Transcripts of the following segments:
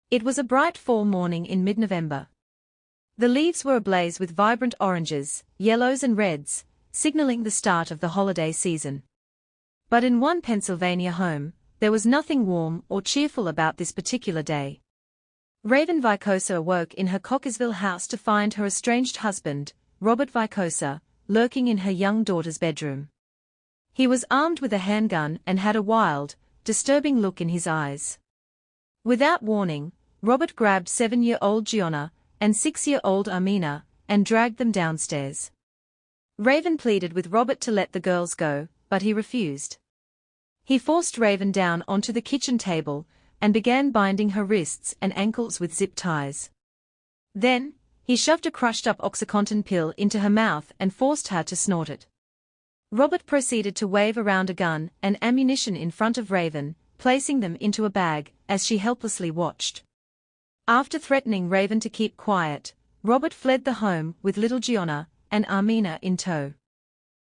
It was a bright fall morning in mid-November. The leaves were ablaze with vibrant oranges, yellows and reds, signaling the start of the holiday season. But in one Pennsylvania home, there was nothing warm or cheerful about this particular day. Raven Vicosa awoke in her Cockeysville house to find her estranged husband, Robert Vicosa, lurking in her young daughter's bedroom. He was armed with a handgun and had a wild, disturbing look in his eyes. Without warning, Robert grabbed 7-year-old Giana and 6-year-old Aaminah and dragged them downstairs. Raven pleaded with Robert to let the girls go, but he refused. He forced Raven down onto the kitchen table and began binding her wrists and ankles with zip ties. Then, he shoved a crushed-up OxyContin pill into her mouth and forced her to snort it. Robert proceeded to wave around a gun and ammunition in front of Raven, placing them into a bag as she helplessly watched. After threatening Raven to keep quiet, Robert fled the home with little Giana and Aaminah in tow.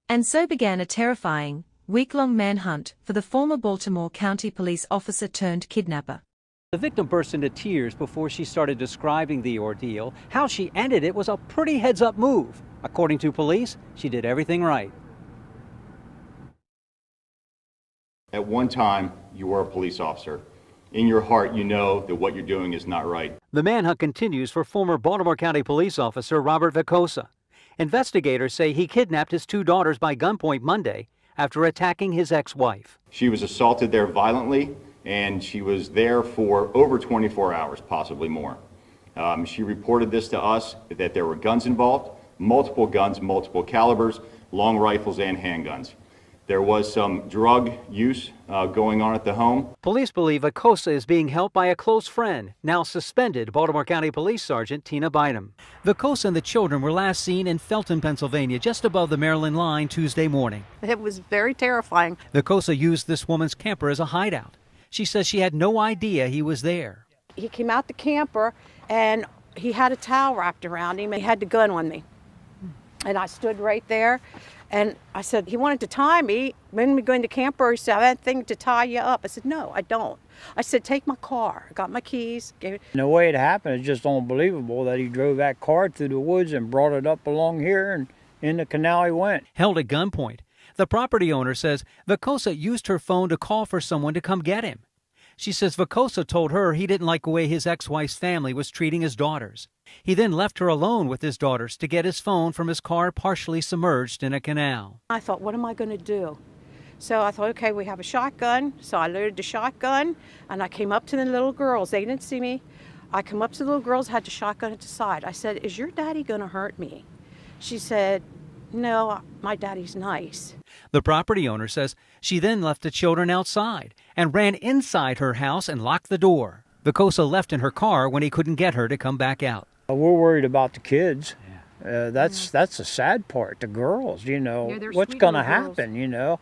And so began a terrifying, week-long manhunt for the former Baltimore County police officer turned kidnapper. The victim burst into tears before she started describing the ordeal. How she ended it was a pretty heads-up move. According to police, she did everything right. At one time, you were a police officer. In your heart, you know that what you're doing is not right. The manhunt continues for former Baltimore County police officer Robert Vicosa. Investigators say he kidnapped his 2 daughters by gunpoint Monday after attacking his ex-wife. She was assaulted there violently, and she was there for over 24 hours, possibly more. She reported this to us, that there were guns involved, multiple guns, multiple calibers, long rifles and handguns. There was some drug use going on at the home. Police believe Vicosa is being helped by a close friend, now suspended Baltimore County Police Sergeant Tina Bynum. Vicosa and the children were last seen in Felton, Pennsylvania, just above the Maryland line Tuesday morning. It was very terrifying. Vicosa used this woman's camper as a hideout. She says she had no idea he was there. He came out the camper and he had a towel wrapped around him and he had the gun on me. And I stood right there and I said, he wanted to tie me. When we go in the camper, he said, I had a thing to tie you up. I said, no, I don't. I said, take my car. I got my keys. Gave it. The way it happened is just unbelievable that he drove that car through the woods and brought it up along here and in the canal he went. Held at gunpoint, the property owner says Vicosa used her phone to call for someone to come get him. She says Vicosa told her he didn't like the way his ex-wife's family was treating his daughters. He then left her alone with his daughters to get his phone from his car partially submerged in a canal. I thought, what am I going to do? So I thought, okay, we have a shotgun. So I loaded the shotgun and I came up to the little girls. They didn't see me. I come up to the little girls, had the shotgun at the side. I said, is your daddy going to hurt me? She said, no, my daddy's nice. The property owner says she then left the children outside and ran inside her house and locked the door. Vicosa left in her car when he couldn't get her to come back out. We're worried about the kids. That's the sad part. The girls, you know, what's going to happen, you know.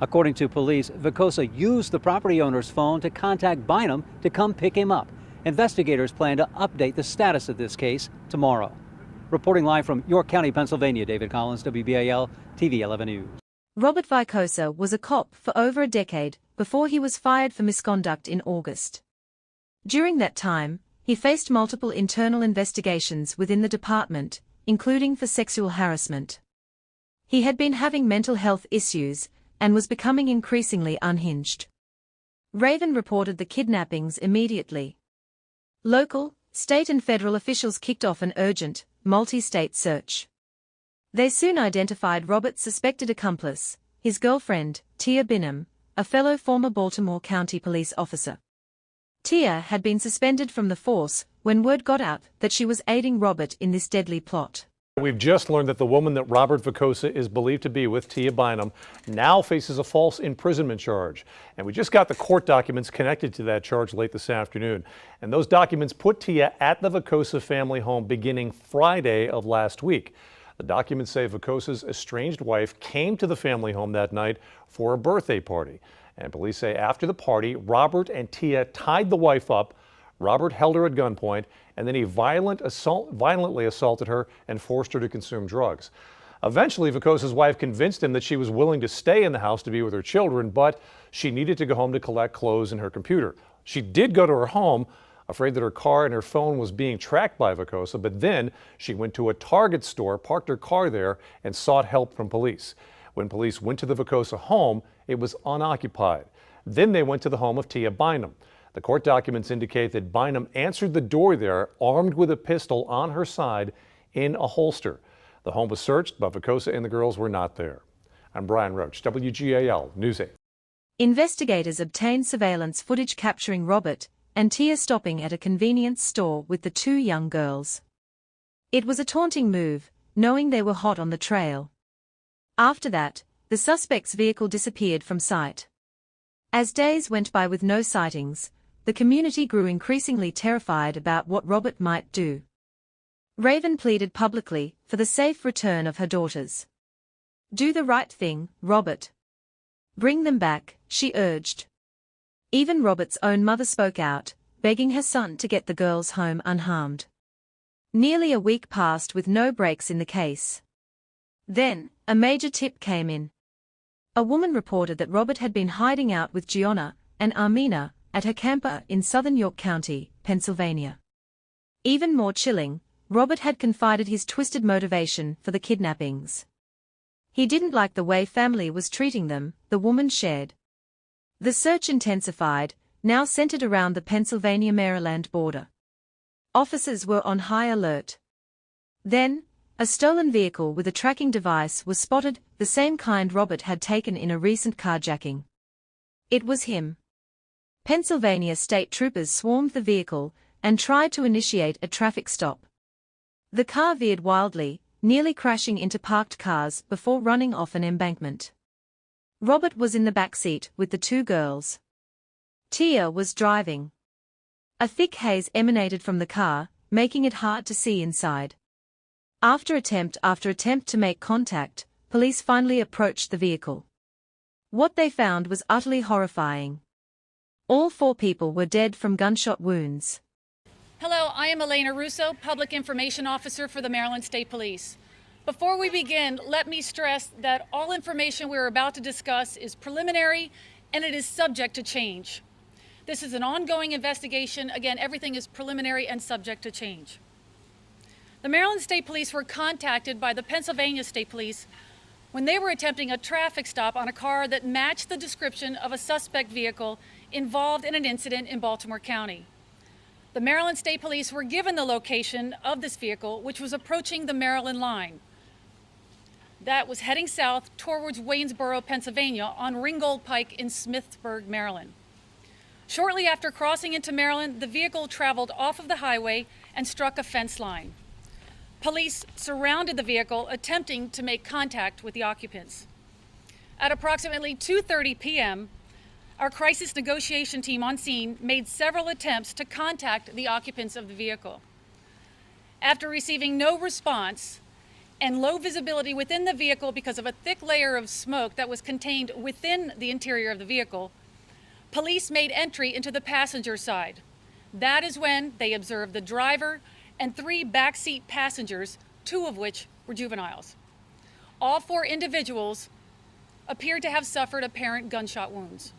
According to police, Vicosa used the property owner's phone to contact Bynum to come pick him up. Investigators plan to update the status of this case tomorrow. Reporting live from York County, Pennsylvania, David Collins, WBAL TV 11 News. Robert Vicosa was a cop for over a decade before he was fired for misconduct in August. During that time, he faced multiple internal investigations within the department, including for sexual harassment. He had been having mental health issues and was becoming increasingly unhinged. Raven reported the kidnappings immediately. Local, state and federal officials kicked off an urgent, multi-state search. They soon identified Robert's suspected accomplice, his girlfriend, Tia Bynum, a fellow former Baltimore County police officer. Tia had been suspended from the force when word got out that she was aiding Robert in this deadly plot. We've just learned that the woman that Robert Vicosa is believed to be with, Tia Bynum, now faces a false imprisonment charge. And we just got the court documents connected to that charge late this afternoon. And those documents put Tia at the Vicosa family home beginning Friday of last week. The documents say Vicosa's estranged wife came to the family home that night for a birthday party. And police say after the party, Robert and Tia tied the wife up. Robert held her at gunpoint, and then he violently assaulted her and forced her to consume drugs. Eventually, Vicosa's wife convinced him that she was willing to stay in the house to be with her children, but she needed to go home to collect clothes and her computer. She did go to her home, afraid that her car and her phone was being tracked by Vicosa, but then she went to a Target store, parked her car there, and sought help from police. When police went to the Vicosa home, it was unoccupied. Then they went to the home of Tia Bynum. The court documents indicate that Bynum answered the door there, armed with a pistol on her side in a holster. The home was searched, but Vicosa and the girls were not there. I'm Brian Roach, WGAL News 8. Investigators obtained surveillance footage capturing Robert and Tia stopping at a convenience store with the two young girls. It was a taunting move, knowing they were hot on the trail. After that, the suspect's vehicle disappeared from sight. As days went by with no sightings, the community grew increasingly terrified about what Robert might do. Raven pleaded publicly for the safe return of her daughters. "Do the right thing, Robert. Bring them back," she urged. Even Robert's own mother spoke out, begging her son to get the girls home unharmed. Nearly a week passed with no breaks in the case. Then, a major tip came in. A woman reported that Robert had been hiding out with Giana and Aaminah at her camper in southern York County, Pennsylvania. Even more chilling, Robert had confided his twisted motivation for the kidnappings. He didn't like the way family was treating them, the woman shared. The search intensified, now centered around the Pennsylvania-Maryland border. Officers were on high alert. Then, a stolen vehicle with a tracking device was spotted, the same kind Robert had taken in a recent carjacking. It was him. Pennsylvania state troopers swarmed the vehicle and tried to initiate a traffic stop. The car veered wildly, nearly crashing into parked cars before running off an embankment. Robert was in the back seat with the two girls. Tia was driving. A thick haze emanated from the car, making it hard to see inside. After attempt to make contact, police finally approached the vehicle. What they found was utterly horrifying. All four people were dead from gunshot wounds. Hello, I am Elena Russo, Public Information Officer for the Maryland State Police. Before we begin, let me stress that all information we're about to discuss is preliminary and it is subject to change. This is an ongoing investigation. Again, everything is preliminary and subject to change. The Maryland State Police were contacted by the Pennsylvania State Police when they were attempting a traffic stop on a car that matched the description of a suspect vehicle involved in an incident in Baltimore County. The Maryland State Police were given the location of this vehicle, which was approaching the Maryland line. That was heading south towards Waynesboro, Pennsylvania, on Ringgold Pike in Smithsburg, Maryland. Shortly after crossing into Maryland, the vehicle traveled off of the highway and struck a fence line. Police surrounded the vehicle, attempting to make contact with the occupants. At approximately 2:30 p.m., our crisis negotiation team on scene made several attempts to contact the occupants of the vehicle. After receiving no response and low visibility within the vehicle because of a thick layer of smoke that was contained within the interior of the vehicle, police made entry into the passenger side. That is when they observed the driver and 3 backseat passengers, 2 of which were juveniles. All 4 individuals appeared to have suffered apparent gunshot wounds.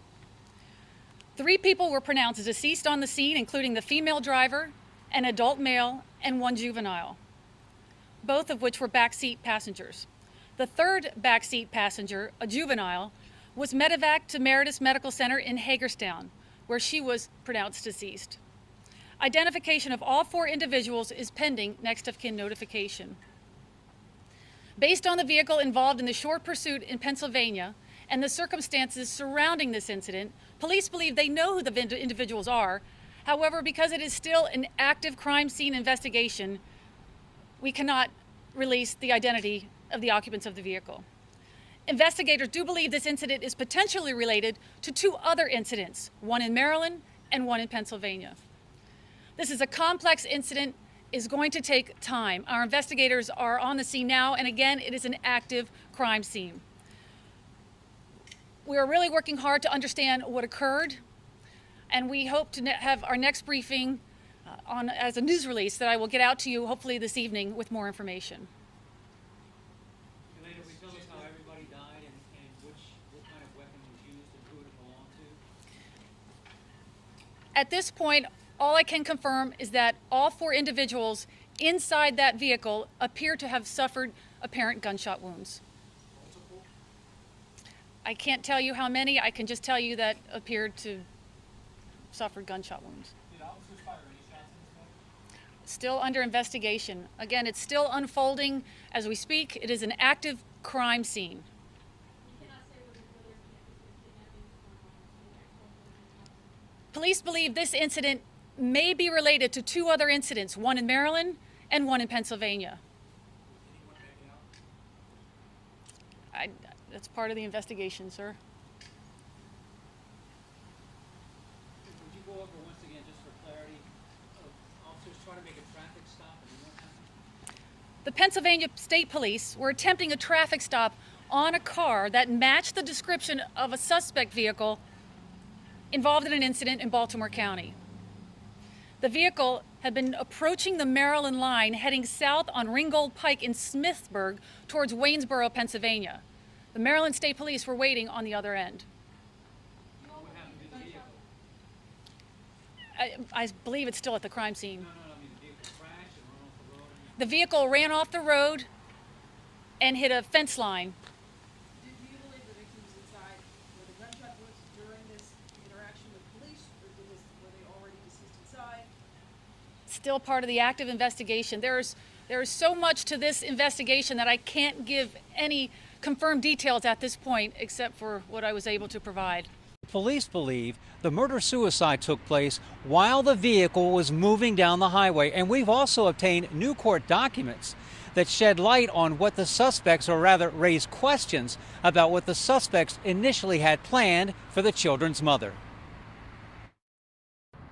3 people were pronounced deceased on the scene, including the female driver, an adult male, and 1 juvenile, both of which were backseat passengers. The 3rd backseat passenger, a juvenile, was medevaced to Meredith Medical Center in Hagerstown, where she was pronounced deceased. Identification of all 4 individuals is pending next of kin notification. Based on the vehicle involved in the short pursuit in Pennsylvania and the circumstances surrounding this incident, police believe they know who the individuals are. However, because it is still an active crime scene investigation, we cannot release the identity of the occupants of the vehicle. Investigators do believe this incident is potentially related to 2 other incidents, one in Maryland and one in Pennsylvania. This is a complex incident, is going to take time. Our investigators are on the scene now, and again, it is an active crime scene. We are really working hard to understand what occurred, and we hope to have our next briefing as a news release that I will get out to you hopefully this evening with more information. Elena, will you tell us how everybody died and what kind of weapon was used and who it belonged At this point, all I can confirm is that all 4 individuals inside that vehicle appear to have suffered apparent gunshot wounds. I can't tell you how many. I can just tell you that appeared to suffer gunshot wounds. Did officers fire any shots in this case? Still under investigation. Again, it's still unfolding as we speak. It is an active crime scene. Police believe this incident may be related to 2 other incidents, one in Maryland and one in Pennsylvania. That's part of the investigation, sir. Would you go over once again, just for clarity, officers trying to make a traffic stop and what happened? The Pennsylvania State Police were attempting a traffic stop on a car that matched the description of a suspect vehicle involved in an incident in Baltimore County. The vehicle had been approaching the Maryland line, heading south on Ringgold Pike in Smithsburg towards Waynesboro, Pennsylvania. The Maryland State Police were waiting on the other end. What happened to the vehicle? I believe it's still at the crime scene. No, I mean the vehicle crashed and ran off the road. The vehicle ran off the road and hit a fence line. Do you believe the victims inside were the gunshot wounds during this interaction with police, or were they already deceased inside? Still part of the active investigation. There is so much to this investigation that I can't give any confirmed details at this point, except for what I was able to provide. Police believe the murder-suicide took place while the vehicle was moving down the highway, and we've also obtained new court documents that shed light on what the suspects, or rather raise questions about what the suspects initially had planned for the children's mother.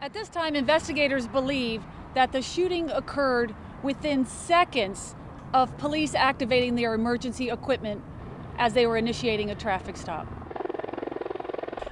At this time, investigators believe that the shooting occurred within seconds of police activating their emergency equipment as they were initiating a traffic stop.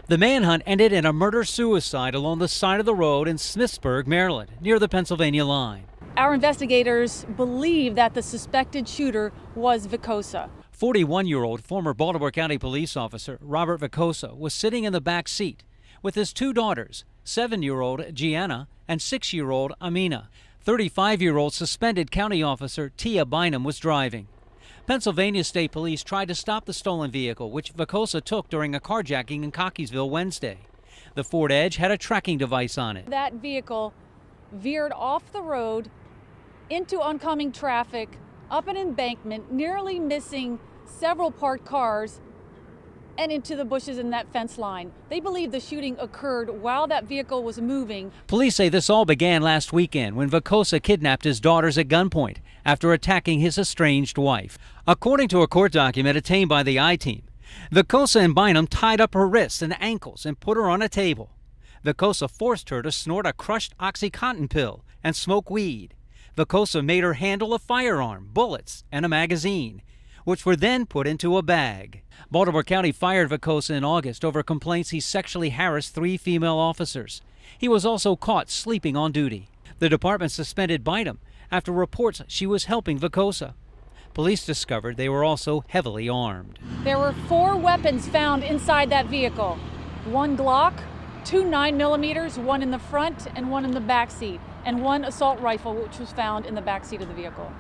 The manhunt ended in a murder-suicide along the side of the road in Smithsburg, Maryland, near the Pennsylvania line. Our investigators believe that the suspected shooter was Vicosa. 41-year-old former Baltimore County police officer Robert Vicosa was sitting in the back seat with his 2 daughters, 7-year-old Giana and 6-year-old Aaminah. 35-year-old suspended county officer Bynum was driving. Pennsylvania State Police tried to stop the stolen vehicle, which Vicosa took during a carjacking in Cockeysville Wednesday. The Ford Edge had a tracking device on it. That vehicle veered off the road into oncoming traffic, up an embankment, nearly missing several parked cars, and into the bushes in that fence line. They believe the shooting occurred while that vehicle was moving. Police say this all began last weekend when Vicosa kidnapped his daughters at gunpoint after attacking his estranged wife. According to a court document obtained by the I-Team, Vicosa and Bynum tied up her wrists and ankles and put her on a table. Vicosa forced her to snort a crushed OxyContin pill and smoke weed. Vicosa made her handle a firearm, bullets, and a magazine, which were then put into a bag. Baltimore County fired Vicosa in August over complaints he sexually harassed 3 female officers. He was also caught sleeping on duty. The department suspended Bynum after reports she was helping Vicosa. Police discovered they were also heavily armed. There were 4 weapons found inside that vehicle. 1 Glock, 2 9mm, 1 in the front and 1 in the back seat, and 1 assault rifle, which was found in the back seat of the vehicle.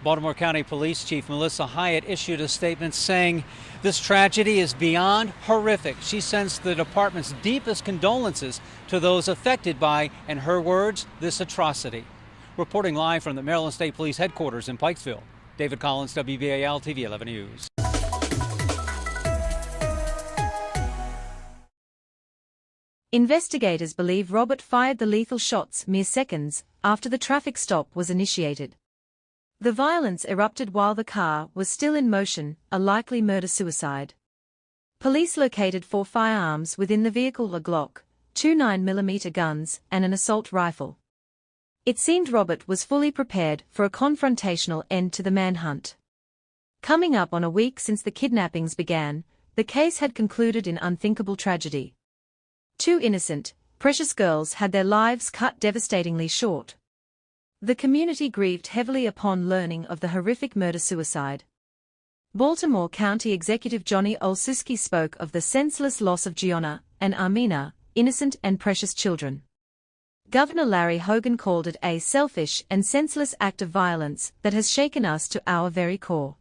Baltimore County Police Chief Melissa Hyatt issued a statement saying this tragedy is beyond horrific. She sends the department's deepest condolences to those affected by, in her words, this atrocity. Reporting live from the Maryland State Police headquarters in Pikesville, David Collins, WBAL TV 11 News. Investigators believe Robert fired the lethal shots mere seconds after the traffic stop was initiated. The violence erupted while the car was still in motion, a likely murder-suicide. Police located 4 firearms within the vehicle: a Glock, 2 9mm guns, and an assault rifle. It seemed Robert was fully prepared for a confrontational end to the manhunt. Coming up on a week since the kidnappings began, the case had concluded in unthinkable tragedy. 2 innocent, precious girls had their lives cut devastatingly short. The community grieved heavily upon learning of the horrific murder-suicide. Baltimore County Executive Johnny Olszewski spoke of the senseless loss of Giana and Aaminah, innocent and precious children. Governor Larry Hogan called it a selfish and senseless act of violence that has shaken us to our very core.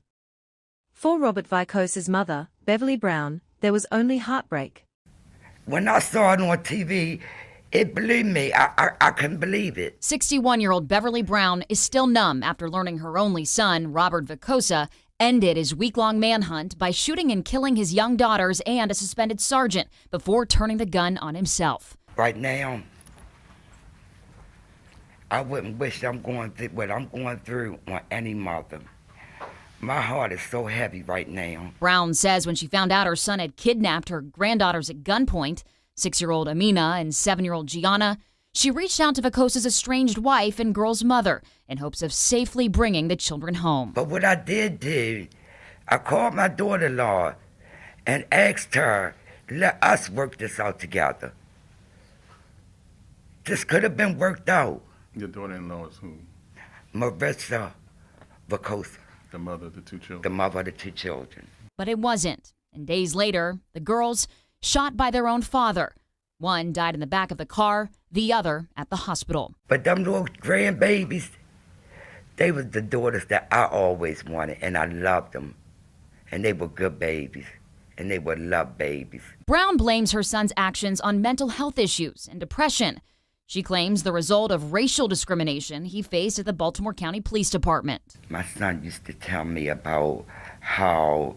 For Robert Vicosa's mother, Beverly Brown, there was only heartbreak. When I saw it on TV, it blew me. I couldn't believe it. 61-year-old Beverly Brown is still numb after learning her only son, Robert Vicosa, ended his week-long manhunt by shooting and killing his young daughters and a suspended sergeant before turning the gun on himself. Right now, I wouldn't wish what I'm going through on any mother. My heart is so heavy right now. Brown says when she found out her son had kidnapped her granddaughters at gunpoint, 6-year-old Aaminah and 7-year-old Giana, she reached out to Vicosa's estranged wife and girl's mother in hopes of safely bringing the children home. But what I did do, I called my daughter-in-law and asked her, let us work this out together. This could have been worked out. Your daughter-in-law is who? Marissa Vicosa. The mother of the two children. The mother of the two children. But it wasn't. And days later, the girls shot by their own father. One died in the back of the car, the other at the hospital. But them little grandbabies, they were the daughters that I always wanted, and I loved them. And they were good babies, and they were loved babies. Brown blames her son's actions on mental health issues and depression. She claims the result of racial discrimination he faced at the Baltimore County Police Department. My son used to tell me about how,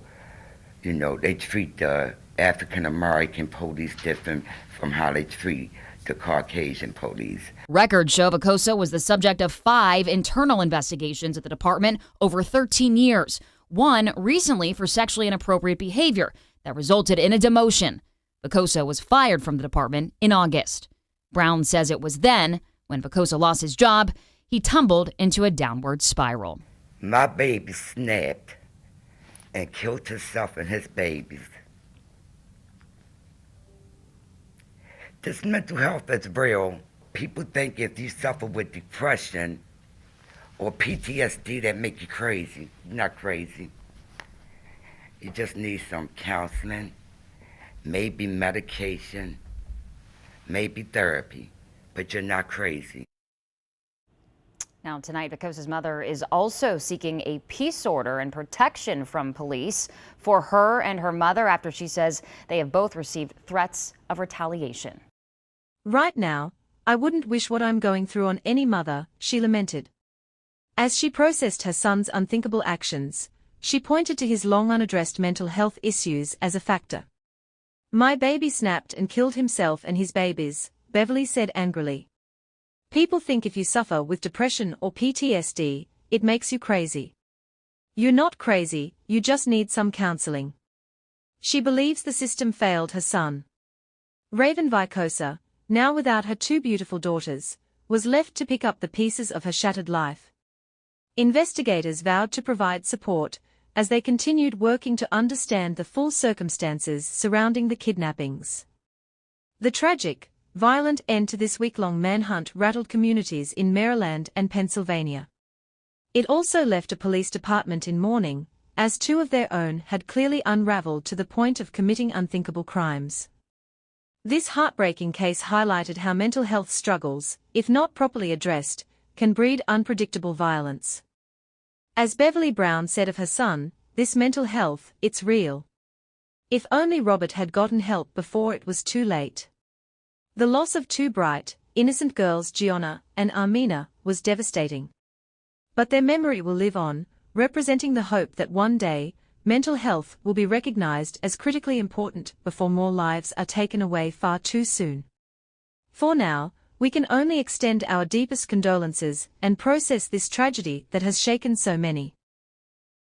they treat the African-American police different from how they treat the Caucasian police. Records show Vicosa was the subject of 5 internal investigations at the department over 13 years. One recently for sexually inappropriate behavior that resulted in a demotion. Vicosa was fired from the department in August. Brown says it was then, when Vicosa lost his job, he tumbled into a downward spiral. My baby snapped and killed himself and his babies. This mental health is real. People think if you suffer with depression or PTSD that make you crazy. You're not crazy. You just need some counseling, maybe medication, maybe therapy, but you're not crazy. Now tonight, Vicosa's mother is also seeking a peace order and protection from police for her and her mother after she says they have both received threats of retaliation. Right now, I wouldn't wish what I'm going through on any mother, she lamented. As she processed her son's unthinkable actions, she pointed to his long unaddressed mental health issues as a factor. My baby snapped and killed himself and his babies, Beverly said angrily. People think if you suffer with depression or PTSD, it makes you crazy. You're not crazy, you just need some counseling. She believes the system failed her son. Raven Vicosa, now without her 2 beautiful daughters, was left to pick up the pieces of her shattered life. Investigators vowed to provide support as they continued working to understand the full circumstances surrounding the kidnappings. The tragic, violent end to this week-long manhunt rattled communities in Maryland and Pennsylvania. It also left a police department in mourning, as 2 of their own had clearly unraveled to the point of committing unthinkable crimes. This heartbreaking case highlighted how mental health struggles, if not properly addressed, can breed unpredictable violence. As Beverly Brown said of her son, this mental health, it's real. If only Robert had gotten help before it was too late. The loss of 2 bright, innocent girls, Giana and Aaminah, was devastating. But their memory will live on, representing the hope that one day, mental health will be recognized as critically important before more lives are taken away far too soon. For now, we can only extend our deepest condolences and process this tragedy that has shaken so many.